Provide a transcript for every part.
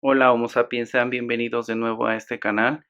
Hola Homo sapiens, sean bienvenidos de nuevo a este canal.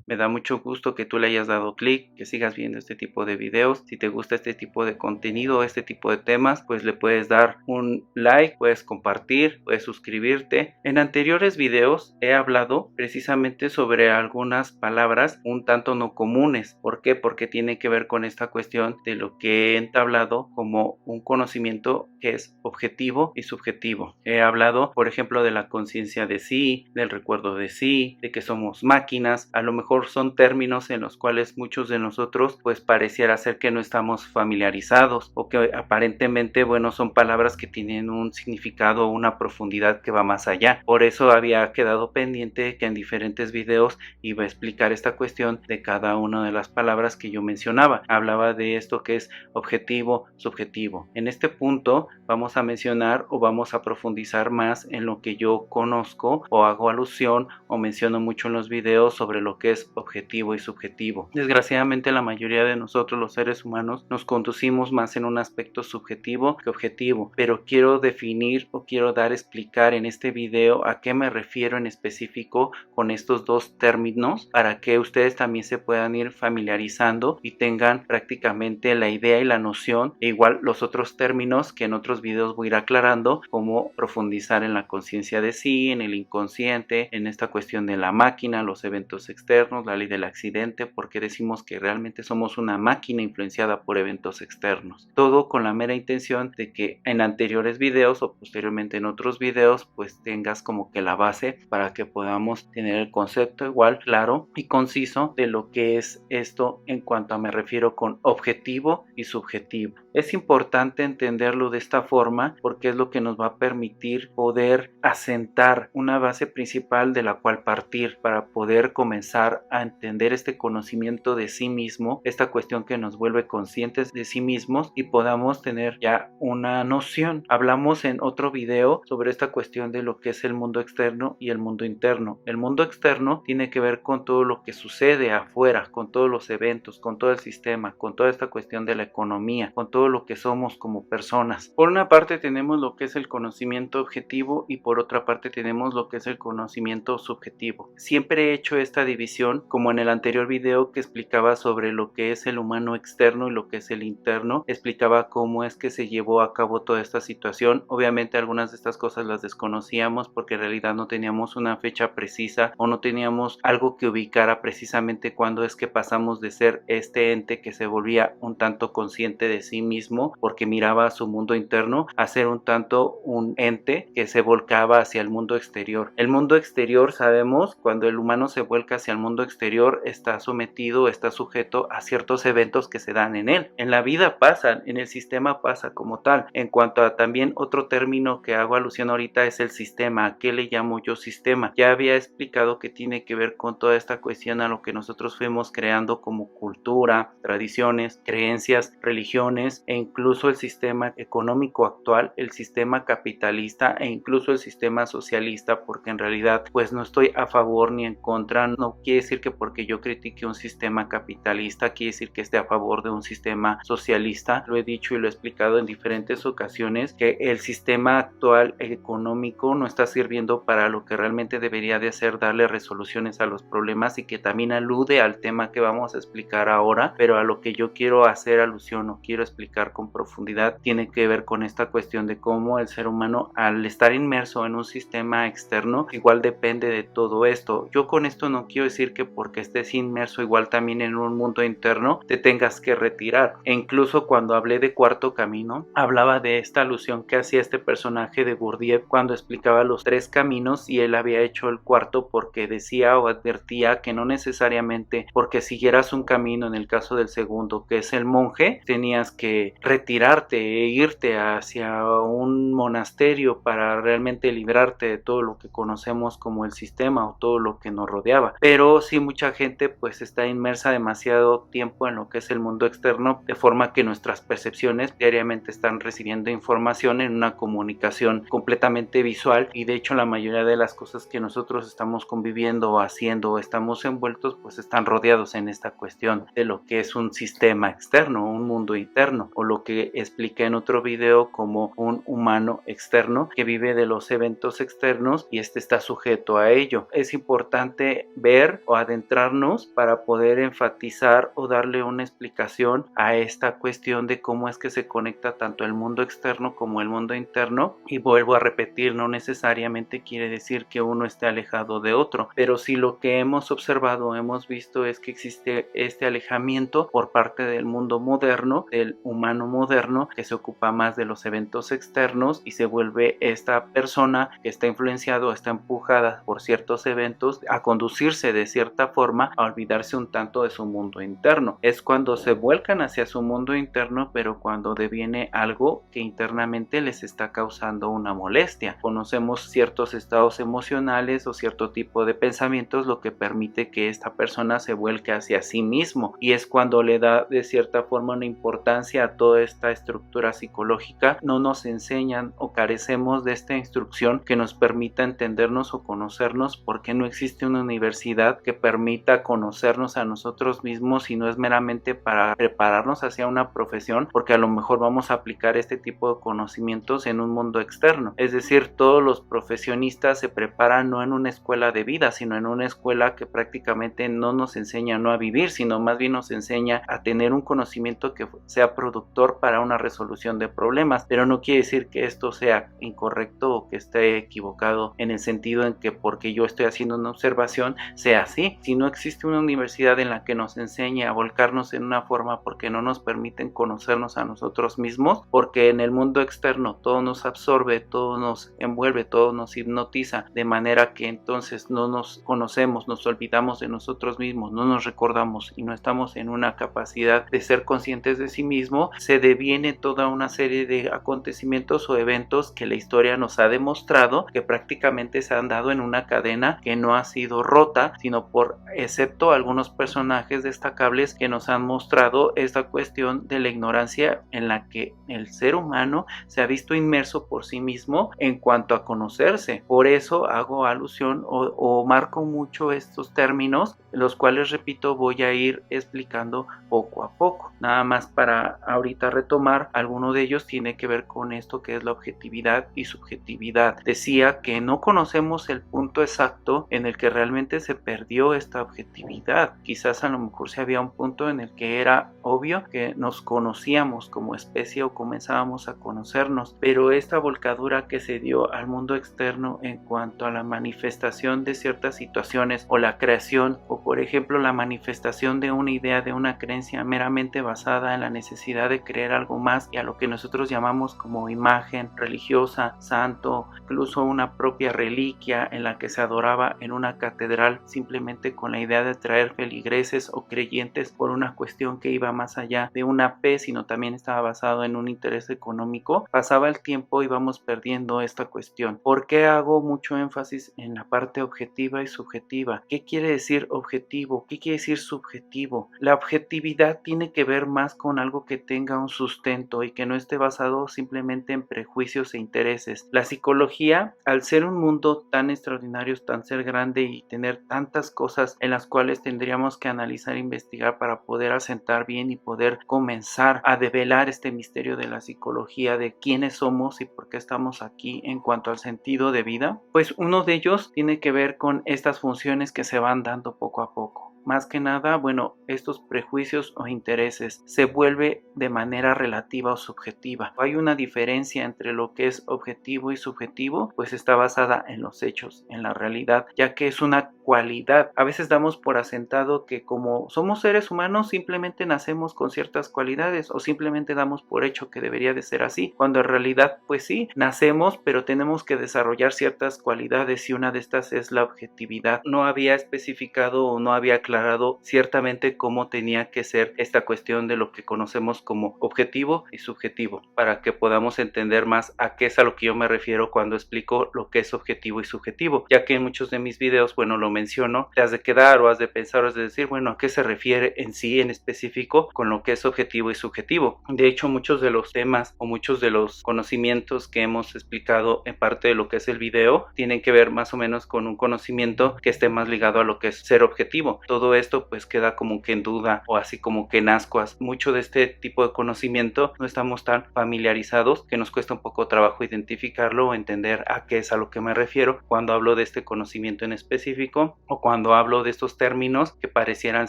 Me da mucho gusto que tú le hayas dado clic, que sigas viendo este tipo de videos. Si te gusta este tipo de contenido, este tipo de temas, pues le puedes dar un like, puedes compartir, puedes suscribirte. En anteriores videos he hablado precisamente sobre algunas palabras un tanto no comunes. ¿Por qué? Porque tiene que ver con esta cuestión de lo que he entablado como un conocimiento que es objetivo y subjetivo. He hablado, por ejemplo, de la conciencia de sí, del recuerdo de sí, de que somos máquinas. A lo mejor son términos en los cuales muchos de nosotros pues pareciera ser que no estamos familiarizados o que aparentemente, bueno, son palabras que tienen un significado o una profundidad que va más allá. Por eso había quedado pendiente que en diferentes videos iba a explicar esta cuestión de cada una de las palabras que yo mencionaba. Hablaba de esto que es objetivo, subjetivo. En este punto vamos a mencionar o vamos a profundizar más en lo que yo conozco o hago alusión o menciono mucho en los videos sobre lo que es objetivo y subjetivo. Desgraciadamente la mayoría de nosotros los seres humanos nos conducimos más en un aspecto subjetivo que objetivo, pero quiero definir o quiero explicar en este video a qué me refiero en específico con estos dos términos para que ustedes también se puedan ir familiarizando y tengan prácticamente la idea y la noción, e igual los otros términos que en otros videos voy a ir aclarando, como profundizar en la conciencia de sí, en el inconsciente, en esta cuestión de la máquina, los eventos externos, la ley del accidente, porque decimos que realmente somos una máquina influenciada por eventos externos. Todo con la mera intención de que en anteriores videos o posteriormente en otros videos pues tengas como que la base para que podamos tener el concepto igual claro y conciso de lo que es esto en cuanto a me refiero con objetivo y subjetivo. Es importante entenderlo de esta forma porque es lo que nos va a permitir poder asentar una base principal de la cual partir para poder comenzar a entender este conocimiento de sí mismo, esta cuestión que nos vuelve conscientes de sí mismos y podamos tener ya una noción. Hablamos en otro video sobre esta cuestión de lo que es el mundo externo y el mundo interno. El mundo externo tiene que ver con todo lo que sucede afuera, con todos los eventos, con todo el sistema, con toda esta cuestión de la economía, con todo lo que somos como personas. Por una parte tenemos lo que es el conocimiento objetivo y por otra parte tenemos lo que es el conocimiento subjetivo. Siempre he hecho esta división como en el anterior video que explicaba sobre lo que es el humano externo y lo que es el interno. Explicaba cómo es que se llevó a cabo toda esta situación. Obviamente algunas de estas cosas las desconocíamos porque en realidad no teníamos una fecha precisa o no teníamos algo que ubicara precisamente cuándo es que pasamos de ser este ente que se volvía un tanto consciente de sí mismo porque miraba a su mundo interno a ser un tanto un ente que se volcaba hacia el mundo exterior. El mundo exterior, sabemos, cuando el humano se vuelca hacia el mundo exterior está sometido, está sujeto a ciertos eventos que se dan en él. En la vida pasan, en el sistema pasa como tal. En cuanto a también otro término que hago alusión ahorita es el sistema. ¿A qué le llamo yo sistema? Ya había explicado que tiene que ver con toda esta cuestión a lo que nosotros fuimos creando como cultura, tradiciones, creencias, religiones e incluso el sistema económico actual, el sistema capitalista e incluso el sistema socialista, porque en realidad pues no estoy a favor ni en contra. No quiere decir que porque yo critique un sistema capitalista quiere decir que esté a favor de un sistema socialista. Lo he dicho y lo he explicado en diferentes ocasiones que el sistema actual económico no está sirviendo para lo que realmente debería de hacer, darle resoluciones a los problemas, y que también alude al tema que vamos a explicar ahora, pero a lo que yo quiero hacer alusión o quiero explicar con profundidad tiene que ver con esta cuestión de cómo el ser humano, al estar inmerso en un sistema externo, igual depende de todo esto. Yo con esto no quiero decir que porque estés inmerso igual también en un mundo interno te tengas que retirar. E incluso cuando hablé de Cuarto Camino, hablaba de esta alusión que hacía este personaje de Gurdjieff cuando explicaba los tres caminos, y él había hecho el cuarto porque decía o advertía que no necesariamente porque siguieras un camino, en el caso del segundo, que es el monje, tenías que retirarte e irte hacia un monasterio para realmente librarte de todo lo que conocemos como el sistema o todo lo que nos rodeaba. Pero sí, mucha gente pues está inmersa demasiado tiempo en lo que es el mundo externo, de forma que nuestras percepciones diariamente están recibiendo información en una comunicación completamente visual, y de hecho la mayoría de las cosas que nosotros estamos conviviendo o haciendo o estamos envueltos pues están rodeados en esta cuestión de lo que es un sistema externo, un mundo interno. interno, o lo que expliqué en otro video como un humano externo que vive de los eventos externos y está sujeto a ello. Es importante ver o adentrarnos para poder enfatizar o darle una explicación a esta cuestión de cómo es que se conecta tanto el mundo externo como el mundo interno. Y vuelvo a repetir, no necesariamente quiere decir que uno esté alejado de otro, pero si lo que hemos observado, hemos visto es que existe este alejamiento por parte del mundo moderno, del humano moderno, que se ocupa más de los eventos externos y se vuelve esta persona que está influenciado, está empujada por ciertos eventos a conducirse de cierta forma, a olvidarse un tanto de su mundo interno. Es cuando se vuelcan hacia su mundo interno, pero cuando deviene algo que internamente les está causando una molestia. Conocemos ciertos estados emocionales o cierto tipo de pensamientos, lo que permite que esta persona se vuelque hacia sí mismo, y es cuando le da de cierta forma una importancia a toda esta estructura psicológica. No nos enseñan o carecemos de esta instrucción que nos permita entendernos o conocernos, porque no existe una universidad que permita conocernos a nosotros mismos, y no es meramente para prepararnos hacia una profesión, porque a lo mejor vamos a aplicar este tipo de conocimientos en un mundo externo. Es decir, todos los profesionistas se preparan no en una escuela de vida, sino en una escuela que prácticamente no nos enseña no a vivir, sino más bien nos enseña a tener un conocimiento que sea productor para una resolución de problemas. Pero no quiere decir que esto sea incorrecto o que esté equivocado en el sentido en que porque yo estoy haciendo una observación sea así. Si no existe una universidad en la que nos enseñe a volcarnos en una forma porque no nos permiten conocernos a nosotros mismos, porque en el mundo externo todo nos absorbe, todo nos envuelve, todo nos hipnotiza, de manera que entonces no nos conocemos, nos olvidamos de nosotros mismos, no nos recordamos y no estamos en una capacidad de ser conscientes de sí mismo, se deviene toda una serie de acontecimientos o eventos que la historia nos ha demostrado que prácticamente se han dado en una cadena que no ha sido rota, sino por excepto algunos personajes destacables que nos han mostrado esta cuestión de la ignorancia en la que el ser humano se ha visto inmerso por sí mismo en cuanto a conocerse. Por eso hago alusión o marco mucho estos términos, los cuales, repito, voy a ir explicando poco a poco. Nada más para ahorita retomar, alguno de ellos tiene que ver con esto que es la objetividad y subjetividad. Decía que no conocemos el punto exacto en el que realmente se perdió esta objetividad. Quizás a lo mejor sí había un punto en el que era obvio que nos conocíamos como especie o comenzábamos a conocernos, pero esta volcadura que se dio al mundo externo en cuanto a la manifestación de ciertas situaciones o la creación o por ejemplo la manifestación de una idea, de una creencia meramente basada en la necesidad de creer algo más y a lo que nosotros llamamos como imagen religiosa, santo, incluso una propia reliquia en la que se adoraba en una catedral simplemente con la idea de traer feligreses o creyentes por una cuestión que iba más allá de una fe, sino también estaba basado en un interés económico. Pasaba el tiempo y vamos perdiendo esta cuestión. ¿Por qué hago mucho énfasis en la parte objetiva y subjetiva? ¿Qué quiere decir objetivo? ¿Qué quiere decir subjetivo? La objetividad tiene que ver más con algo que tenga un sustento y que no esté basado simplemente en prejuicios e intereses. La psicología, al ser un mundo tan extraordinario, tan ser grande y tener tantas cosas en las cuales tendríamos que analizar e investigar para poder asentar bien y poder comenzar a develar este misterio de la psicología, de quiénes somos y por qué estamos aquí en cuanto al sentido de vida, pues uno de ellos tiene que ver con estas funciones que se van dando poco a poco. Más que nada, bueno, estos prejuicios o intereses se vuelve de manera relativa o subjetiva. Hay una diferencia entre lo que es objetivo y subjetivo, pues está basada en los hechos, en la realidad, ya que es una cualidad. A veces damos por asentado que como somos seres humanos simplemente nacemos con ciertas cualidades o simplemente damos por hecho que debería de ser así, cuando en realidad pues sí, nacemos pero tenemos que desarrollar ciertas cualidades y una de estas es la objetividad. No había especificado o no había aclarado ciertamente cómo tenía que ser esta cuestión de lo que conocemos como objetivo y subjetivo, para que podamos entender más a qué es a lo que yo me refiero cuando explico lo que es objetivo y subjetivo, ya que en muchos de mis videos, bueno, lo menciono, te has de quedar o has de pensar o has de decir, bueno, ¿a qué se refiere en sí en específico con lo que es objetivo y subjetivo? De hecho, muchos de los temas o muchos de los conocimientos que hemos explicado en parte de lo que es el video tienen que ver más o menos con un conocimiento que esté más ligado a lo que es ser objetivo. Todo todo esto pues queda como que en duda o así como que en ascuas. Mucho de este tipo de conocimiento no estamos tan familiarizados que nos cuesta un poco trabajo identificarlo o entender a qué es a lo que me refiero cuando hablo de este conocimiento en específico o cuando hablo de estos términos que parecieran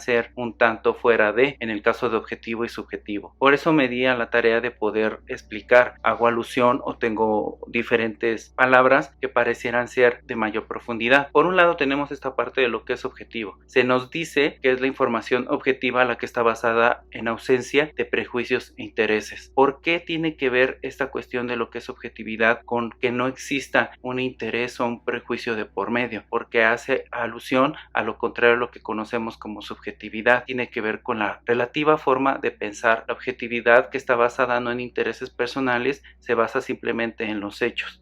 ser un tanto fuera de, en el caso de objetivo y subjetivo. Por eso me di a la tarea de poder explicar, hago alusión o tengo diferentes palabras que parecieran ser de mayor profundidad. Por un lado tenemos esta parte de lo que es objetivo. Se nos dice que es la información objetiva la que está basada en ausencia de prejuicios e intereses. ¿Por qué tiene que ver esta cuestión de lo que es objetividad con que no exista un interés o un prejuicio de por medio? Porque hace alusión a lo contrario a lo que conocemos como subjetividad. Tiene que ver con la relativa forma de pensar. La objetividad, que está basada no en intereses personales, se basa simplemente en los hechos.